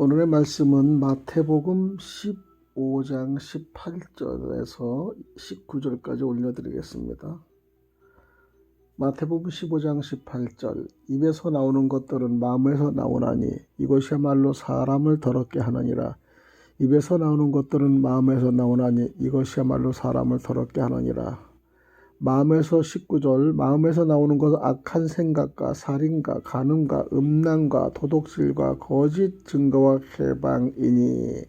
오늘의 말씀은 마태복음 15장 18절에서 19절까지 올려드리겠습니다. 마태복음 15장 18절 입에서 나오는 것들은 마음에서 나오나니 이것이야말로 사람을 더럽게 하느니라. 입에서 나오는 것들은 마음에서 나오나니 이것이야말로 사람을 더럽게 하느니라. 마음에서 19절 마음에서 나오는 것은 악한 생각과 살인과 간음과 음란과 도둑질과 거짓 증거와 해방이니.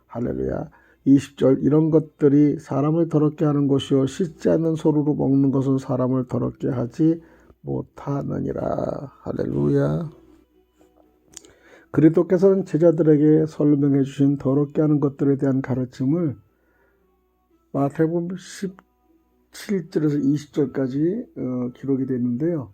할렐루야. 20절 이런 것들이 사람을 더럽게 하는 것이요 씻지 않는 소로로 먹는 것은 사람을 더럽게 하지 못하느니라. 할렐루야. 그리스도께서는 제자들에게 설명해 주신 더럽게 하는 것들에 대한 가르침을 마태복음 17절에서 20절까지 기록이 되어 있는데요.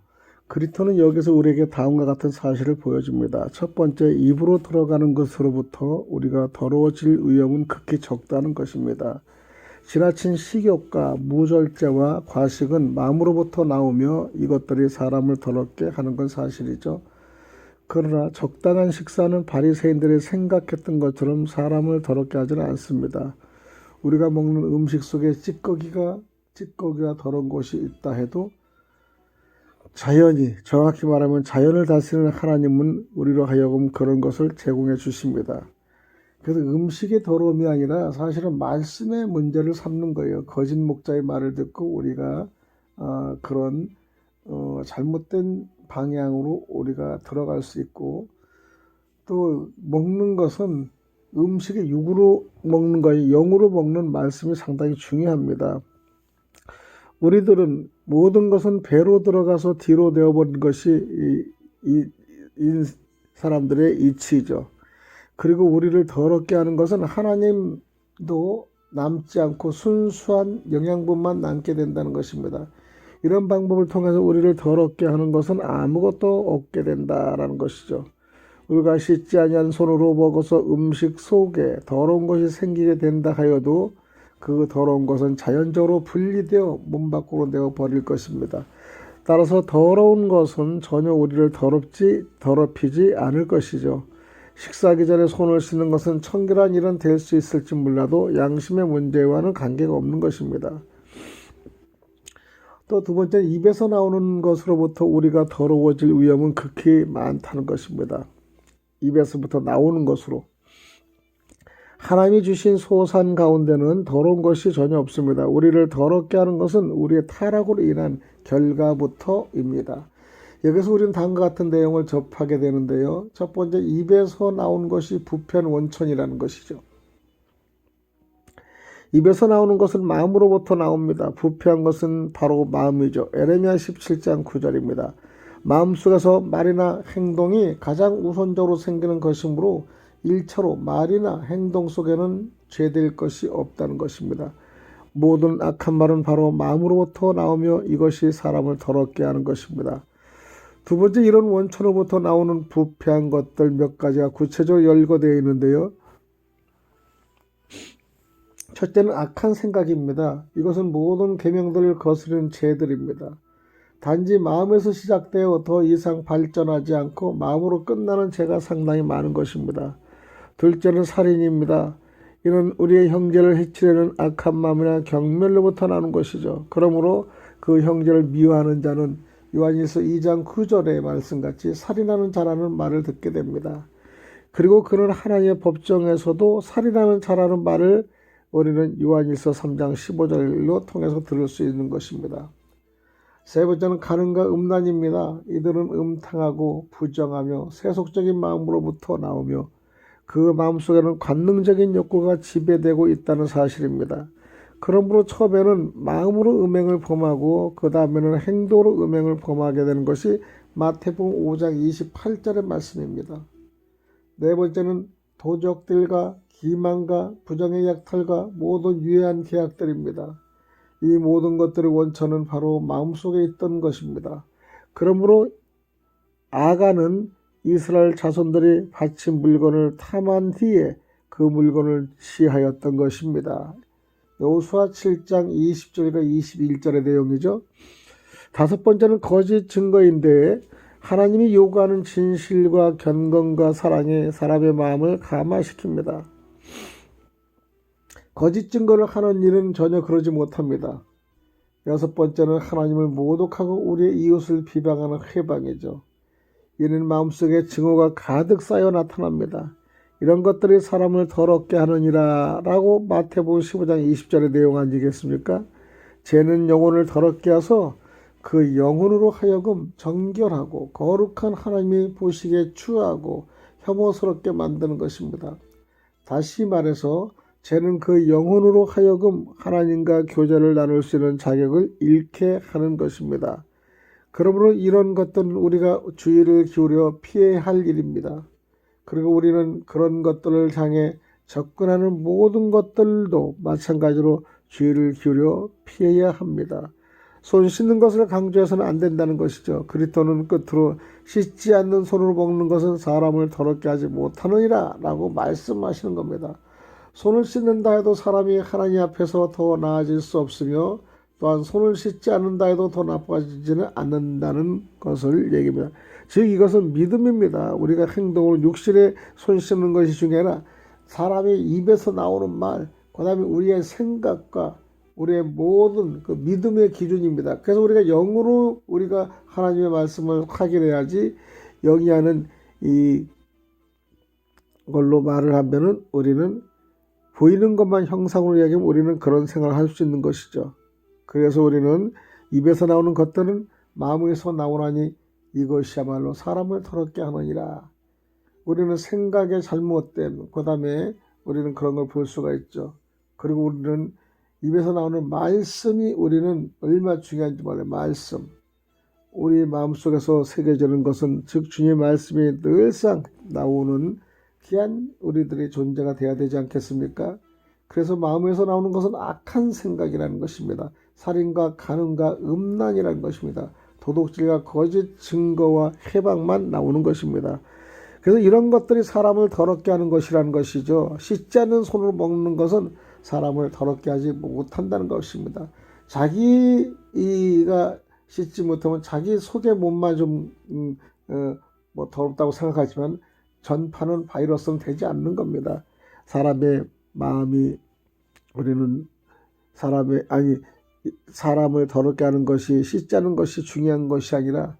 그리스도는 여기서 우리에게 다음과 같은 사실을 보여줍니다. 첫 번째, 입으로 들어가는 것으로부터 우리가 더러워질 위험은 극히 적다는 것입니다. 지나친 식욕과 무절제와 과식은 마음으로부터 나오며 이것들이 사람을 더럽게 하는 건 사실이죠. 그러나 적당한 식사는 바리새인들이 생각했던 것처럼 사람을 더럽게 하지는 않습니다. 우리가 먹는 음식 속에 찌꺼기가 더러운 것이 있다 해도 정확히 말하면 자연을 다스리는 하나님은 우리로 하여금 그런 것을 제공해 주십니다. 그래서 음식의 더러움이 아니라 사실은 말씀의 문제를 삼는 거예요. 거짓 목자의 말을 듣고 우리가 그런 잘못된 방향으로 우리가 들어갈 수 있고, 또 먹는 것은 음식의 육으로 먹는 거예요. 영으로 먹는 말씀이 상당히 중요합니다. 우리들은 모든 것은 배로 들어가서 뒤로 되어버린 것이 이 사람들의 이치죠. 그리고 우리를 더럽게 하는 것은 하나님도 남지 않고 순수한 영양분만 남게 된다는 것입니다. 이런 방법을 통해서 우리를 더럽게 하는 것은 아무것도 없게 된다라는 것이죠. 우리가 씻지 아니한 손으로 먹어서 음식 속에 더러운 것이 생기게 된다 하여도 그 더러운 것은 자연적으로 분리되어 몸 밖으로 내어버릴 것입니다. 따라서 더러운 것은 전혀 우리를 더럽히지 않을 것이죠. 식사하기 전에 손을 씻는 것은 청결한 일은 될 수 있을지 몰라도 양심의 문제와는 관계가 없는 것입니다. 또 두 번째, 입에서 나오는 것으로부터 우리가 더러워질 위험은 극히 많다는 것입니다. 입에서부터 나오는 것으로. 하나님이 주신 소산 가운데는 더러운 것이 전혀 없습니다. 우리를 더럽게 하는 것은 우리의 타락으로 인한 결과부터입니다. 여기서 우리는 다음과 같은 내용을 접하게 되는데요. 첫 번째, 입에서 나온 것이 부패한 원천이라는 것이죠. 입에서 나오는 것은 마음으로부터 나옵니다. 부패한 것은 바로 마음이죠. 에레미야 17장 9절입니다. 마음속에서 말이나 행동이 가장 우선적으로 생기는 것이므로 1차로 말이나 행동 속에는 죄될 것이 없다는 것입니다. 모든 악한 말은 바로 마음으로부터 나오며 이것이 사람을 더럽게 하는 것입니다. 두 번째, 이런 원천으로부터 나오는 부패한 것들 몇 가지가 구체적으로 열거되어 있는데요. 첫째는 악한 생각입니다. 이것은 모든 계명들을 거스르는 죄들입니다. 단지 마음에서 시작되어 더 이상 발전하지 않고 마음으로 끝나는 죄가 상당히 많은 것입니다. 둘째는 살인입니다. 이는 우리의 형제를 해치려는 악한 마음이나 경멸로부터 나는 것이죠. 그러므로 그 형제를 미워하는 자는 요한일서 2장 9절의 말씀같이 살인하는 자라는 말을 듣게 됩니다. 그리고 그는 하나님의 법정에서도 살인하는 자라는 말을 우리는 요한일서 3장 15절로 통해서 들을 수 있는 것입니다. 세 번째는 간음과 음란입니다. 이들은 음탕하고 부정하며 세속적인 마음으로부터 나오며 그 마음속에는 관능적인 욕구가 지배되고 있다는 사실입니다. 그러므로 처음에는 마음으로 음행을 범하고 그 다음에는 행동으로 음행을 범하게 되는 것이 마태복음 5장 28절의 말씀입니다. 네 번째는 도적들과 기만과 부정의 약탈과 모든 유해한 계약들입니다. 이 모든 것들의 원천은 바로 마음속에 있던 것입니다. 그러므로 아간은 이스라엘 자손들이 바친 물건을 탐한 뒤에 그 물건을 취하였던 것입니다. 여호수아 7장 20절과 21절의 내용이죠. 다섯 번째는 거짓 증거인데 하나님이 요구하는 진실과 경건과 사랑에 사람의 마음을 감화시킵니다. 거짓 증거를 하는 일은 전혀 그러지 못합니다. 여섯 번째는 하나님을 모독하고 우리의 이웃을 비방하는 회방이죠. 이는 마음속에 증오가 가득 쌓여 나타납니다. 이런 것들이 사람을 더럽게 하느니라 라고 마태복음 15장 20절의 내용 아니겠습니까? 죄는 영혼을 더럽게 하서 그 영혼으로 하여금 정결하고 거룩한 하나님이 보시기에 추하고 혐오스럽게 만드는 것입니다. 다시 말해서 죄는 그 영혼으로 하여금 하나님과 교제를 나눌 수 있는 자격을 잃게 하는 것입니다. 그러므로 이런 것들은 우리가 주의를 기울여 피해야 할 일입니다. 그리고 우리는 그런 것들을 향해 접근하는 모든 것들도 마찬가지로 주의를 기울여 피해야 합니다. 손 씻는 것을 강조해서는 안 된다는 것이죠. 그리스도는 끝으로 씻지 않는 손으로 먹는 것은 사람을 더럽게 하지 못하느니라 라고 말씀하시는 겁니다. 손을 씻는다 해도 사람이 하나님 앞에서 더 나아질 수 없으며 또한 손을 씻지 않는다 해도 더 나빠지지는 않는다는 것을 얘기합니다. 즉 이것은 믿음입니다. 우리가 행동으로 육신에 손 씻는 것이 중요하나 사람의 입에서 나오는 말, 그 다음에 우리의 생각과 우리의 모든 그 믿음의 기준입니다. 그래서 우리가 영으로 우리가 하나님의 말씀을 확인해야지 영이하는 이 걸로 말을 하면은 우리는 보이는 것만 형상으로 이야기하면 우리는 그런 생각을 할 수 있는 것이죠. 그래서 우리는 입에서 나오는 것들은 마음에서 나오나니 이것이야말로 사람을 더럽게 하느니라. 우리는 생각의 잘못된 그 다음에 우리는 그런 걸 볼 수가 있죠. 그리고 우리는 입에서 나오는 말씀이 우리는 얼마나 중요한지 몰라요. 말씀. 우리 마음속에서 새겨지는 것은 즉 주님의 말씀이 늘상 나오는 귀한 우리들의 존재가 되어야 되지 않겠습니까? 그래서 마음에서 나오는 것은 악한 생각이라는 것입니다. 살인과 간음과 음란이라는 것입니다. 도둑질과 거짓 증거와 해방만 나오는 것입니다. 그래서 이런 것들이 사람을 더럽게 하는 것이라는 것이죠. 씻지 않는 손으로 먹는 것은 사람을 더럽게 하지 못한다는 것입니다. 자기가 씻지 못하면 자기 속의 몸만 좀 더럽다고 생각하지만 전파는 바이러스는 되지 않는 겁니다. 사람의 마음이 우리는 사람을 더럽게 하는 것이 씻지 않는 것이 중요한 것이 아니라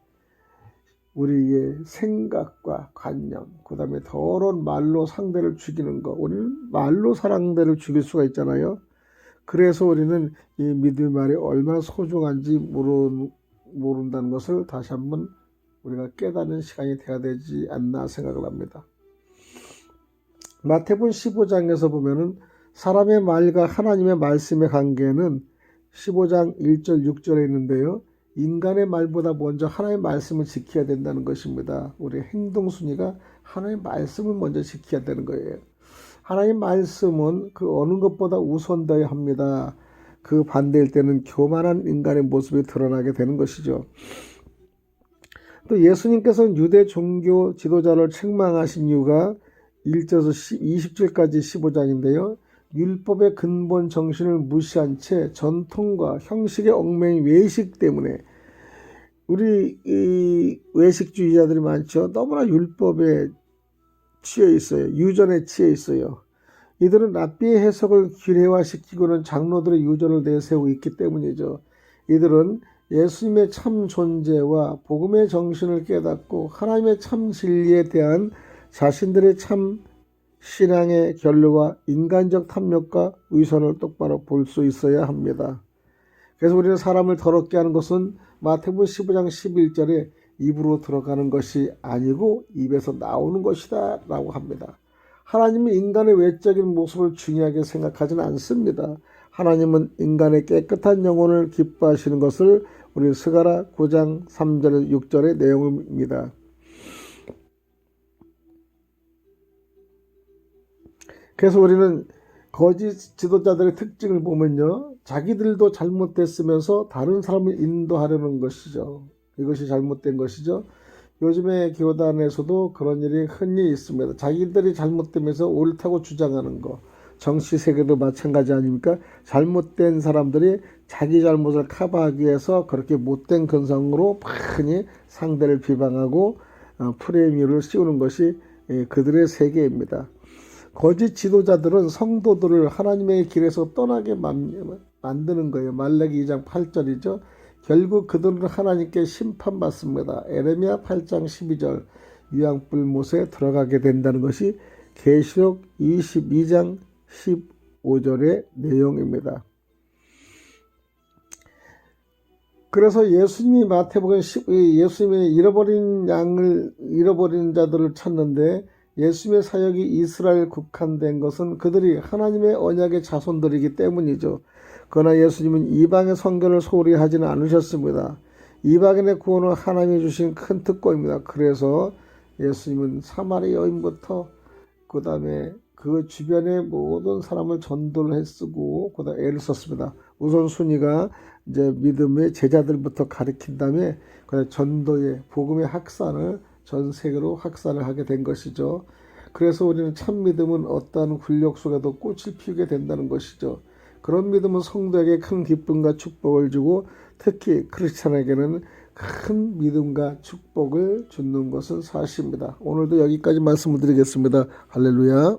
우리의 생각과 관념, 그 다음에 더러운 말로 상대를 죽이는 것. 우리는 말로 상대를 죽일 수가 있잖아요. 그래서 우리는 이 믿음의 말이 얼마나 소중한지 모른다는 것을 다시 한번 우리가 깨닫는 시간이 되어야 되지 않나 생각을 합니다. 마태복음 15장에서 보면은 사람의 말과 하나님의 말씀의 관계는 15장 1절 6절에 있는데요. 인간의 말보다 먼저 하나님의 말씀을 지켜야 된다는 것입니다. 우리 행동 순위가 하나님의 말씀을 먼저 지켜야 되는 거예요. 하나님의 말씀은 그 어느 것보다 우선되어야 합니다. 그 반대일 때는 교만한 인간의 모습이 드러나게 되는 것이죠. 또 예수님께서는 유대 종교 지도자를 책망하신 이유가 1절에서 20절까지 15장인데요. 율법의 근본 정신을 무시한 채 전통과 형식의 얽매인 외식 때문에 우리 이 외식주의자들이 많죠. 너무나 율법에 취해 있어요. 유전에 취해 있어요. 이들은 랍비의 해석을 기뢰화시키고는 장로들의 유전을 내세우고 있기 때문이죠. 이들은 예수님의 참 존재와 복음의 정신을 깨닫고 하나님의 참 진리에 대한 자신들의 참 신앙의 결로와 인간적 탐욕과 위선을 똑바로 볼 수 있어야 합니다. 그래서 우리는 사람을 더럽게 하는 것은 마태복음 15장 11절에 입으로 들어가는 것이 아니고 입에서 나오는 것이다 라고 합니다. 하나님은 인간의 외적인 모습을 중요하게 생각하지는 않습니다. 하나님은 인간의 깨끗한 영혼을 기뻐하시는 것을 우리 스가랴 9장 3절 6절의 내용입니다. 그래서 우리는 거짓 지도자들의 특징을 보면요. 자기들도 잘못됐으면서 다른 사람을 인도하려는 것이죠. 이것이 잘못된 것이죠. 요즘에 교단에서도 그런 일이 흔히 있습니다. 자기들이 잘못되면서 옳다고 주장하는 거. 정치 세계도 마찬가지 아닙니까? 잘못된 사람들이 자기 잘못을 커버하기 위해서 그렇게 못된 근성으로 많이 상대를 비방하고 프레임을 씌우는 것이 그들의 세계입니다. 거짓 지도자들은 성도들을 하나님의 길에서 떠나게 만드는 거예요. 말라기 2장 8절이죠. 결국 그들은 하나님께 심판받습니다. 에레미야 8장 12절 유황불못에 들어가게 된다는 것이 계시록 22장 15절의 내용입니다. 그래서 예수님이 마태복음 예수님이 잃어버린 자들을 찾는데 예수님의 사역이 이스라엘 국한된 것은 그들이 하나님의 언약의 자손들이기 때문이죠. 그러나 예수님은 이방의 선교를 소홀히 하지는 않으셨습니다. 이방인의 구원은 하나님이 주신 큰 특권입니다. 그래서 예수님은 사마리 여인부터 그 다음에 그 주변의 모든 사람을 전도를 했쓰고 그 다음에 애를 썼습니다. 우선순위가 이제 믿음의 제자들부터 가르친 다음에 그 전도의 복음의 확산을 전 세계로 확산을 하게 된 것이죠. 그래서 우리는 참 믿음은 어떠한 굴욕 속에도 꽃을 피우게 된다는 것이죠. 그런 믿음은 성도에게 큰 기쁨과 축복을 주고 특히 크리스찬에게는 큰 믿음과 축복을 주는 것은 사실입니다. 오늘도 여기까지 말씀을 드리겠습니다. 할렐루야.